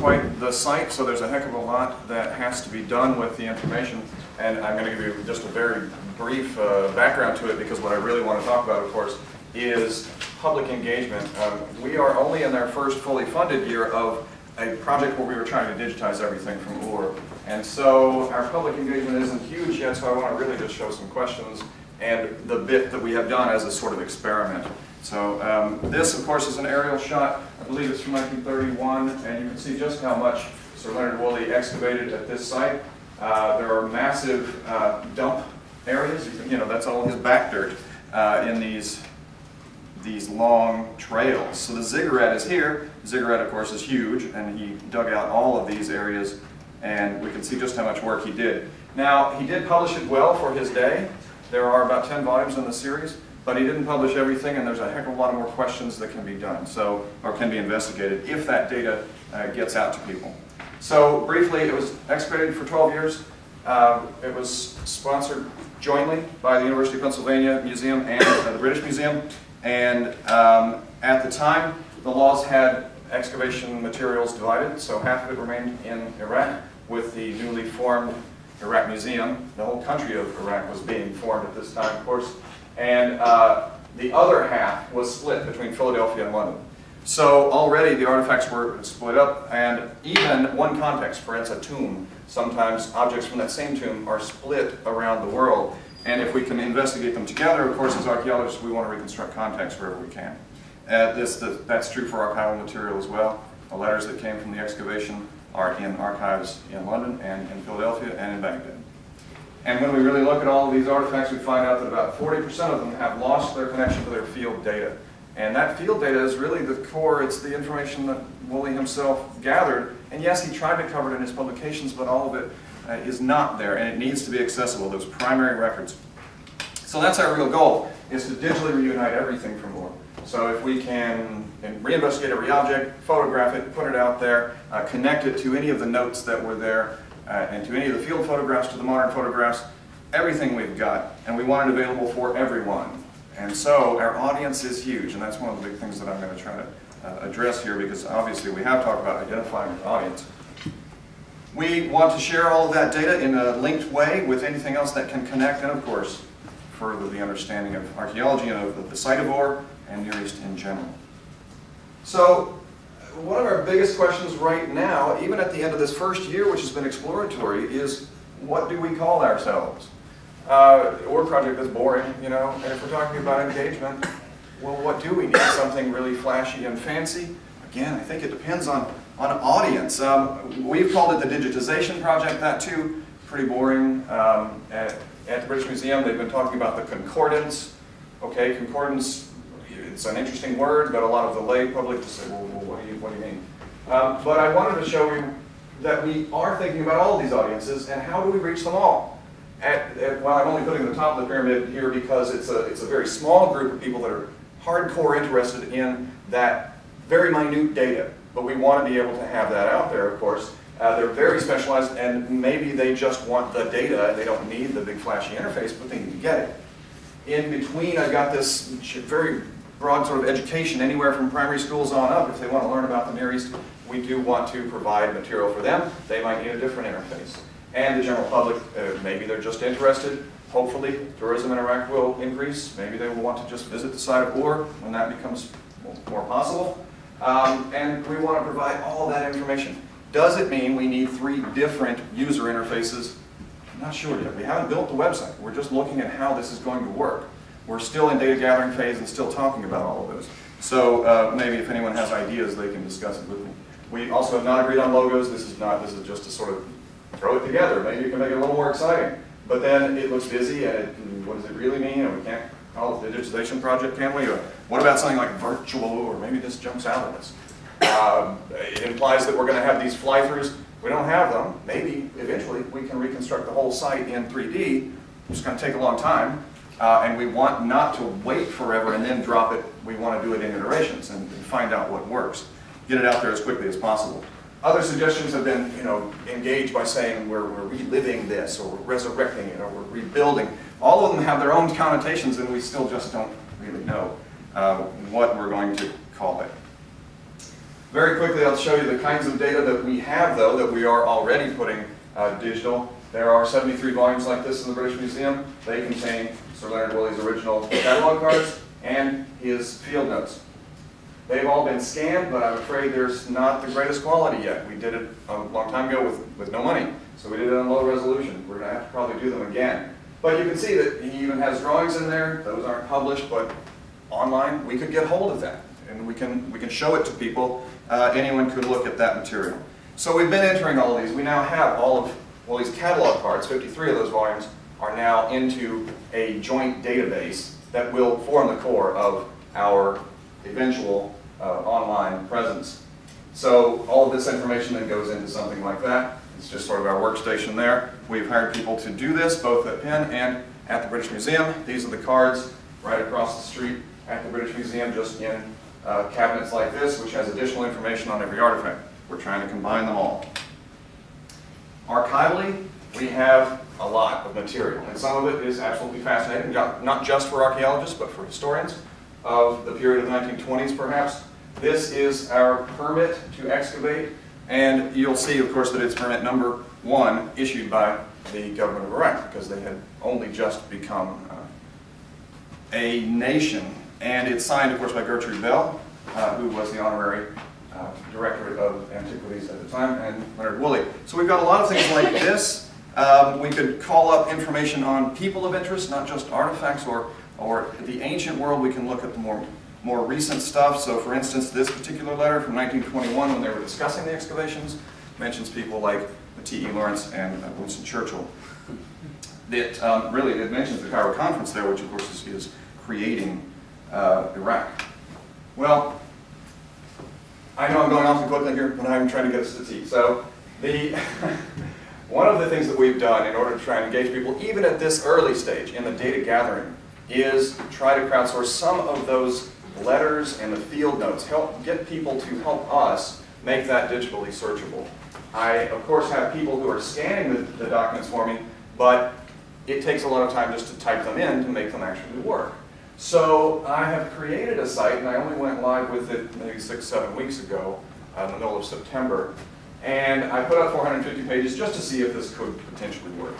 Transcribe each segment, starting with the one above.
quite the site, so there's a heck of a lot that has to be done with the information. And I'm going to give you just a very brief background to it, because what I really want to talk about, of course, is public engagement. We are only in our first fully funded year of a project where we were trying to digitize everything from Ur. And so our public engagement isn't huge yet, so I want to really just show some questions and the bit that we have done as a sort of experiment. So this, of course, is an aerial shot. I believe it's from 1931, and you can see just how much Sir Leonard Woolley excavated at this site. There are massive dump areas. You know, that's all his back dirt in these long trails. So the ziggurat is here. The ziggurat, of course, is huge, and he dug out all of these areas, and we can see just how much work he did. Now, he did publish it well for his day. There are about 10 volumes in the series, but he didn't publish everything, and there's a heck of a lot more questions that can be done, or can be investigated if that data gets out to people. So briefly, it was excavated for 12 years. It was sponsored jointly by the University of Pennsylvania Museum and the British Museum. And at the time, the laws had excavation materials divided, so half of it remained in Iraq with the newly formed Iraq Museum. The whole country of Iraq was being formed at this time, of course. And the other half was split between Philadelphia and London. So already the artifacts were split up, and even one context, for instance, a tomb, sometimes objects from that same tomb are split around the world. And if we can investigate them together, of course, as archaeologists, we want to reconstruct context wherever we can. That's true for archival material as well. The letters that came from the excavation are in archives in London and in Philadelphia and in Baghdad. And when we really look at all of these artifacts, we find out that about 40% of them have lost their connection to their field data. And that field data is really the core. It's the information that Woolley himself gathered. And yes, he tried to cover it in his publications, but all of it is not there, and it needs to be accessible, those primary records. So that's our real goal, is to digitally reunite everything from Ur. So if we can reinvestigate every object, photograph it, put it out there, connect it to any of the notes that were there, and to any of the field photographs, to the modern photographs, everything we've got, and we want it available for everyone. And so our audience is huge, and that's one of the big things that I'm going to try to address here, because obviously we have talked about identifying an audience. We want to share all of that data in a linked way with anything else that can connect, and of course, further the understanding of archaeology and of the site of Ur and Near East in general. So, one of our biggest questions right now, even at the end of this first year, which has been exploratory, is what do we call ourselves? Ur project is boring, you know, and if we're talking about engagement, well, what do we need? Something really flashy and fancy? Again, I think it depends on audience. We've called it the digitization project, that too, pretty boring. At the British Museum, they've been talking about the concordance. Okay, concordance, it's an interesting word, but a lot of the lay public just say, well, what do you mean? But I wanted to show you that we are thinking about all of these audiences, and how do we reach them all? Well, I'm only putting the top of the pyramid here because it's a very small group of people that are hardcore interested in that very minute data. But we want to be able to have that out there, of course. They're very specialized, and maybe they just want the data. They don't need the big flashy interface, but they need to get it. In between, I've got this very broad sort of education, anywhere from primary schools on up. If they want to learn about the Near East, we do want to provide material for them. They might need a different interface. And the general public, maybe they're just interested. Hopefully, tourism in Iraq will increase. Maybe they will want to just visit the site of Ur when that becomes more possible. And we want to provide all that information. Does it mean we need 3 different user interfaces? I'm not sure yet. We haven't built the website. We're just looking at how this is going to work. We're still in data gathering phase and still talking about all of those. So maybe if anyone has ideas, they can discuss it with me. We also have not agreed on logos. This is just to sort of throw it together. Maybe you can make it a little more exciting. But then it looks busy, and what does it really mean? And we can't call it the digitization project, can we? Or what about something like virtual, or maybe this jumps out at us? It implies that we're going to have these fly-throughs. We don't have them. Maybe eventually we can reconstruct the whole site in 3D. It's going to take a long time. And we want not to wait forever and then drop it. We want to do it in iterations and find out what works. Get it out there as quickly as possible. Other suggestions have been, engaged by saying we're reliving this, or we're resurrecting it, or we're rebuilding. All of them have their own connotations, and we still just don't really know what we're going to call it. Very quickly, I'll show you the kinds of data that we have, though, that we are already putting digital. There are 73 volumes like this in the British Museum. They contain Sir Leonard Woolley's original catalog cards and his field notes. They've all been scanned, but I'm afraid there's not the greatest quality yet. We did it a long time ago with no money, so we did it on low resolution. We're going to have to probably do them again. But you can see that he even has drawings in there. Those aren't published, but online we could get hold of that, and we can show it to people. Anyone could look at that material. So we've been entering all of these. We now have all of Woolley's catalog cards. 53 of those volumes are now into a joint database that will form the core of our eventual online presence. So all of this information then goes into something like that. It's just sort of our workstation there. We've hired people to do this, both at Penn and at the British Museum. These are the cards right across the street at the British Museum, just in cabinets like this, which has additional information on every artifact. We're trying to combine them all. Archivally, we have a lot of material, and some of it is absolutely fascinating, not just for archaeologists, but for historians of the period of the 1920s, perhaps. This is our permit to excavate, and you'll see, of course, that it's permit number 1 issued by the government of Iraq, because they had only just become a nation. And it's signed, of course, by Gertrude Bell, who was the honorary director of antiquities at the time, and Leonard Woolley. So we've got a lot of things like this. We could call up information on people of interest, not just artifacts or the ancient world. We can look at the more recent stuff. So for instance, this particular letter from 1921, when they were discussing the excavations, mentions people like T.E. Lawrence and Winston Churchill. It mentions the Cairo Conference there, which of course is creating Iraq. Well, I know I'm going off the quickly here, but I'm trying to get us to tea. So one of the things that we've done in order to try and engage people, even at this early stage in the data gathering, is try to crowdsource some of those letters and the field notes, get people to help us make that digitally searchable. I, of course, have people who are scanning the documents for me, but it takes a lot of time just to type them in to make them actually work. So I have created a site, and I only went live with it maybe 6-7 weeks ago, in the middle of September, and I put out 450 pages just to see if this could potentially work.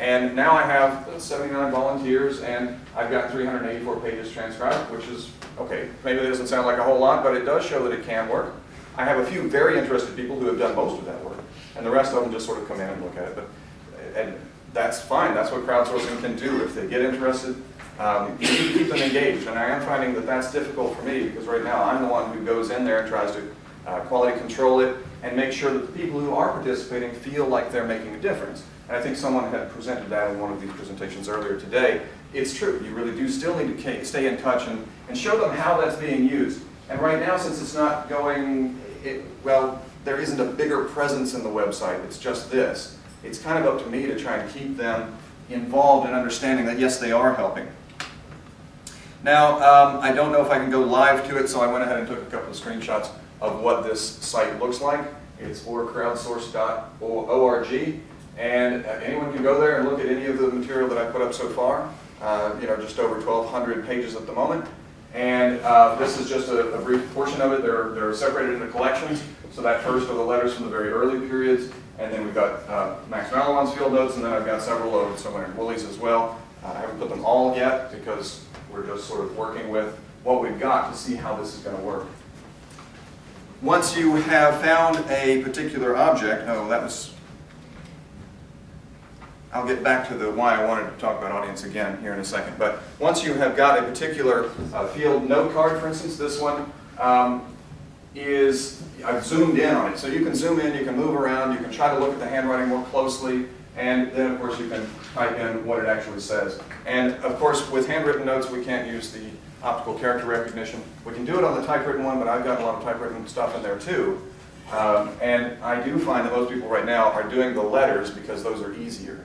And now I have 79 volunteers, and I've got 384 pages transcribed, which is, okay, maybe it doesn't sound like a whole lot, but it does show that it can work. I have a few very interested people who have done most of that work, and the rest of them just sort of come in and look at it. And that's fine. That's what crowdsourcing can do. If they get interested, you need to keep them engaged. And I am finding that that's difficult for me, because right now I'm the one who goes in there and tries to quality control it and make sure that the people who are participating feel like they're making a difference. And I think someone had presented that in one of these presentations earlier today. It's true. You really do still need to stay in touch and show them how that's being used. And right now, since it's not going, well, there isn't a bigger presence in the website. It's just this. It's kind of up to me to try and keep them involved in understanding that, yes, they are helping. Now, I don't know if I can go live to it, so I went ahead and took a couple of screenshots of what this site looks like. It's orcrowdsource.org, and anyone can go there and look at any of the material that I put up so far. Just over 1,200 pages at the moment. And this is just a brief portion of it. They're separated into collections. So that first are the letters from the very early periods, and then we've got Max Mallowan's field notes, and then I've got several of Sir Leonard Woolley's as well. I haven't put them all yet because we're just sort of working with what we've got to see how this is going to work. Once you have found a particular object, I'll get back to the why I wanted to talk about audience again here in a second. But once you have got a particular field note card, for instance, this one I've zoomed in on it. So you can zoom in, you can move around, you can try to look at the handwriting more closely, and then of course you can type in what it actually says. And of course with handwritten notes we can't use the optical character recognition. We can do it on the typewritten one, but I've got a lot of typewritten stuff in there too. And I do find that most people right now are doing the letters because those are easier.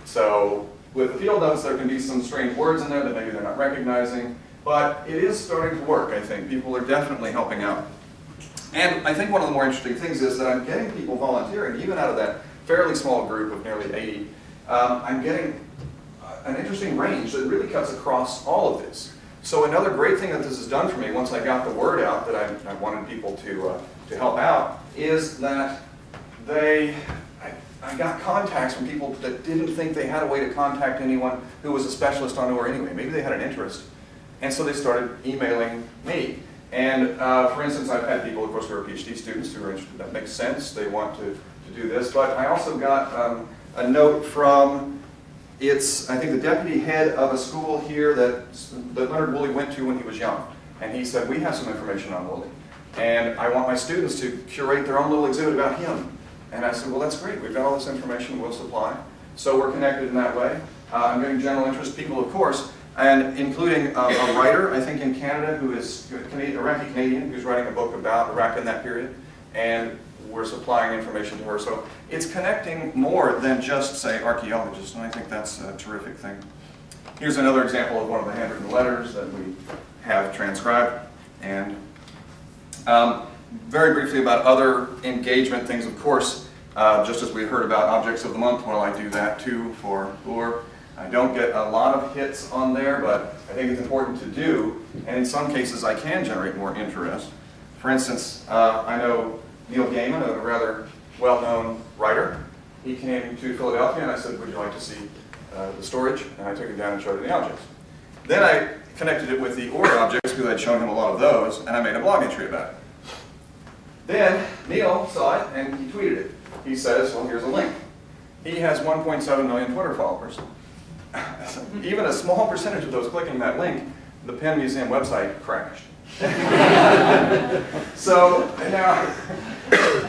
So with the field notes there can be some strange words in there that maybe they're not recognizing, but it is starting to work, I think. People are definitely helping out. And I think one of the more interesting things is that I'm getting people volunteering, even out of that fairly small group of nearly 80. I'm getting an interesting range that really cuts across all of this. So another great thing that this has done for me, once I got the word out that I wanted people to help out, is that I got contacts from people that didn't think they had a way to contact anyone who was a specialist on OR anyway. Maybe they had an interest. And so they started emailing me. And for instance, I've had people, of course, who are PhD students who are interested. That makes sense. They want to do this. But I also got a note from, I think, the deputy head of a school here that Leonard Woolley went to when he was young. And he said, we have some information on Woolley. And I want my students to curate their own little exhibit about him. And I said, well, that's great. We've got all this information we'll supply. So we're connected in that way. I'm getting general interest people, of course, and including a writer, I think, in Canada who is Iraqi-Canadian, who's writing a book about Iraq in that period. And we're supplying information to her. So it's connecting more than just, say, archaeologists. And I think that's a terrific thing. Here's another example of one of the handwritten letters that we have transcribed. And very briefly about other engagement things, of course, just as we heard about Objects of the Month, well, I do that too for UR. I don't get a lot of hits on there, but I think it's important to do, and in some cases I can generate more interest. For instance, I know Neil Gaiman, a rather well-known writer. He came to Philadelphia and I said, would you like to see the storage? And I took him down and showed him the objects. Then I connected it with the OR objects because I'd shown him a lot of those, and I made a blog entry about it. Then Neil saw it and he tweeted it. He says, well, here's a link. He has 1.7 million Twitter followers. Even a small percentage of those clicking that link, the Penn Museum website crashed. So now,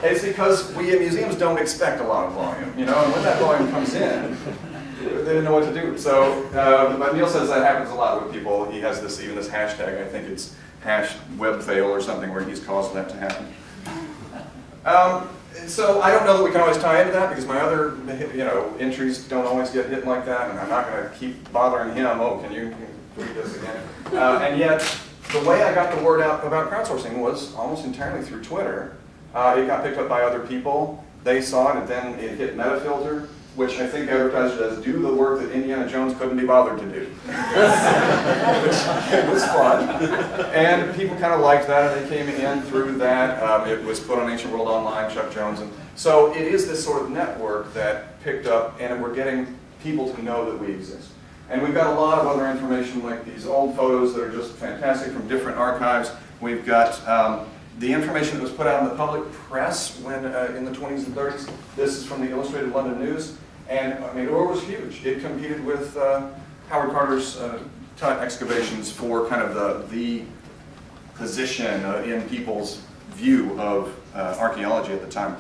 it's because we at museums don't expect a lot of volume, you know, and when that volume comes in, they didn't know what to do. So, but Neil says that happens a lot with people. He has this, even this hashtag, I think it's #webfail or something, where he's caused that to happen. So I don't know that we can always tie into that because my other, entries don't always get hit like that, and I'm not going to keep bothering him. Oh, can you tweet this again? And yet, the way I got the word out about crowdsourcing was almost entirely through Twitter. It got picked up by other people. They saw it, and then it hit Metafilter, which I think advertised it as do the work that Indiana Jones couldn't be bothered to do. It was fun. And people kind of liked that, and they came in through that. It was put on Ancient World Online, Chuck Jones. And so it is this sort of network that picked up, and we're getting people to know that we exist. And we've got a lot of other information, like these old photos that are just fantastic from different archives. We've got the information that was put out in the public press when in the 20s and 30s. This is from the Illustrated London News. And I mean, OR was huge. It competed with Howard Carter's Tut excavations for kind of the position in people's view of archaeology at the time.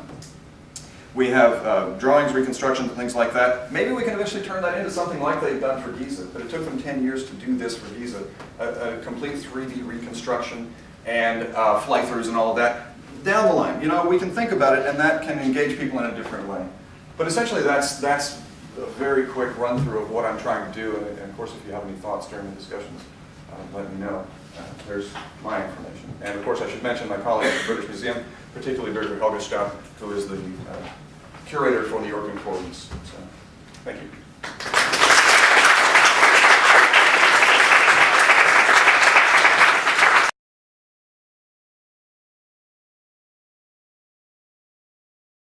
We have drawings, reconstructions, and things like that. Maybe we can eventually turn that into something like they've done for Giza, but it took them 10 years to do this for Giza, a complete 3D reconstruction and fly-throughs and all of that. Down the line, we can think about it, and that can engage people in a different way. But essentially, that's a very quick run-through of what I'm trying to do. And of course, if you have any thoughts during the discussions, let me know. There's my information. And of course, I should mention my colleague at the British Museum, particularly Birgit Helgestad, who is the curator for the York Concordance. So, thank you.